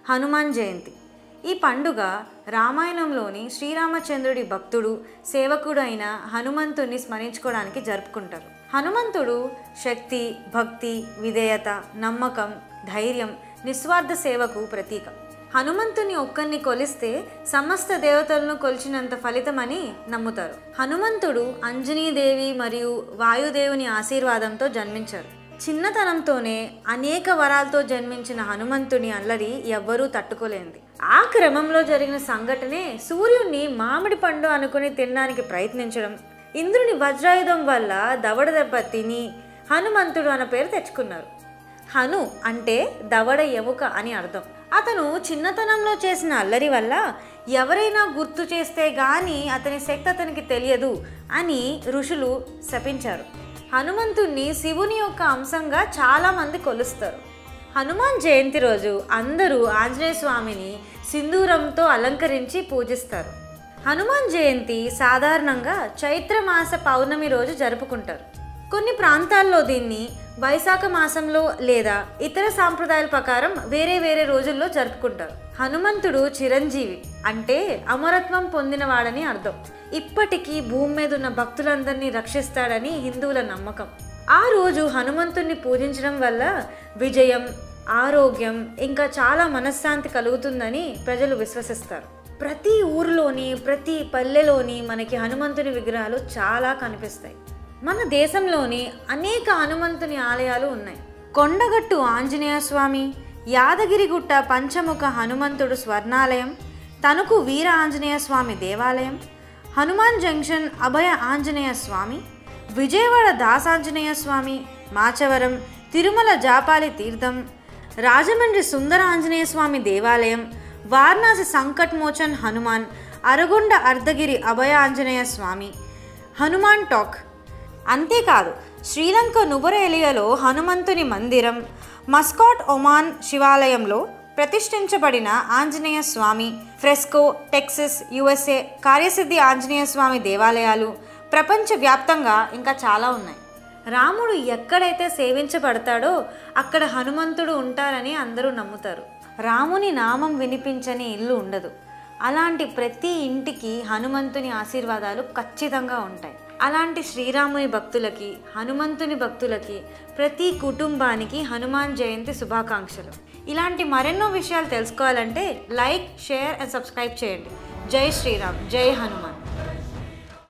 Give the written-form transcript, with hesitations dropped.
హనుమాన్ జయంతి. ఈ పండుగ రామాయణంలోని శ్రీరామచంద్రుడి భక్తుడు సేవకుడు అయిన హనుమంతుడిని స్మరించుకోవడానికి జరుపుకుంటారు. హనుమంతుడు శక్తి, భక్తి, విధేయత, నమ్మకం, ధైర్యం, నిస్వార్థ సేవకు ప్రతీక. హనుమంతుని ఒక్కరిని కొలిస్తే సమస్త దేవతలను కొలిచినంత ఫలితమని నమ్ముతారు. హనుమంతుడు అంజనీదేవి మరియు వాయుదేవుని ఆశీర్వాదంతో జన్మించారు. చిన్నతనంతోనే అనేక వరాలతో జన్మించిన హనుమంతుని అల్లరి ఎవ్వరూ తట్టుకోలేంది. ఆ క్రమంలో జరిగిన సంఘటనే సూర్యుడిని మామిడి పండు అనుకుని తినడానికి ప్రయత్నించడం. ఇంద్రుని వజ్రాయుధం వల్ల దవడ దెబ్బ తిని హనుమంతుడు అన్న పేరు తెచ్చుకున్నారు. హను అంటే దవడ ఎముక అని అర్థం. అతను చిన్నతనంలో చేసిన అల్లరి వల్ల ఎవరైనా గుర్తు చేస్తే గాని అతని శక్తి అతనికి తెలియదు అని ఋషులు శపించారు. హనుమంతుణ్ణి శివుని యొక్క అంశంగా చాలామంది కొలుస్తారు. హనుమాన్ జయంతి రోజు అందరూ ఆంజనేయ స్వామిని సింధూరంతో అలంకరించి పూజిస్తారు. హనుమాన్ జయంతి సాధారణంగా చైత్రమాస పౌర్ణమి రోజు జరుపుకుంటారు. కొన్ని ప్రాంతాల్లో దీన్ని వైశాఖ మాసంలో లేదా ఇతర సాంప్రదాయాల ప్రకారం వేరే వేరే రోజుల్లో జరుపుకుంటారు. హనుమంతుడు చిరంజీవి అంటే అమరత్వం పొందినవాడని అర్థం. ఇప్పటికీ భూమి మీద ఉన్న భక్తులందరినీ రక్షిస్తాడని హిందువుల నమ్మకం. ఆ రోజు హనుమంతుడిని పూజించడం వల్ల విజయం, ఆరోగ్యం, ఇంకా చాలా మనశ్శాంతి కలుగుతుందని ప్రజలు విశ్వసిస్తారు. ప్రతి ఊరిలోని ప్రతి పల్లెలోని మనకి హనుమంతుని విగ్రహాలు చాలా కనిపిస్తాయి. మన దేశంలోని అనేక హనుమంతుని ఆలయాలు ఉన్నాయి. కొండగట్టు ఆంజనేయ స్వామి, యాదగిరిగుట్ట పంచముఖ హనుమంతుడు స్వర్ణాలయం, తణుకు వీర ఆంజనేయ స్వామి దేవాలయం, హనుమాన్ జంక్షన్ అభయ ఆంజనేయ స్వామి, విజయవాడ దాసాంజనేయ స్వామి, మాచవరం తిరుమల జాపాలి తీర్థం, రాజమండ్రి సుందర ఆంజనేయ స్వామి దేవాలయం, వారణాసి సంకట్ మోచన్ హనుమాన్, అరగొండ అర్ధగిరి అభయ ఆంజనేయ స్వామి, హనుమాన్ టాక్. అంతేకాదు శ్రీలంక నువరెలియాలో హనుమంతుని మందిరం, మస్కాట్ ఒమాన్ శివాలయంలో ప్రతిష్ఠించబడిన ఆంజనేయ స్వామి, ఫ్రెస్కో టెక్సస్ యుఎస్ఏ కార్యసిద్ధి ఆంజనేయ స్వామి దేవాలయాలు ప్రపంచవ్యాప్తంగా ఇంకా చాలా ఉన్నాయి. రాముడు ఎక్కడైతే సేవించబడతాడో అక్కడ హనుమంతుడు ఉంటారని అందరూ నమ్ముతారు. రాముని నామం వినిపించని ఇల్లు ఉండదు. అలాంటి ప్రతి ఇంటికి హనుమంతుని ఆశీర్వాదాలు ఖచ్చితంగా ఉంటాయి. అలాంటి శ్రీరాముని భక్తులకి, హనుమంతుని భక్తులకి, ప్రతి కుటుంబానికి హనుమాన్ జయంతి శుభాకాంక్షలు. ఇలాంటి మరెన్నో విషయాలు తెలుసుకోవాలంటే లైక్, షేర్ అండ్ సబ్స్క్రైబ్ చేయండి. జై శ్రీరామ్, జై హనుమాన్.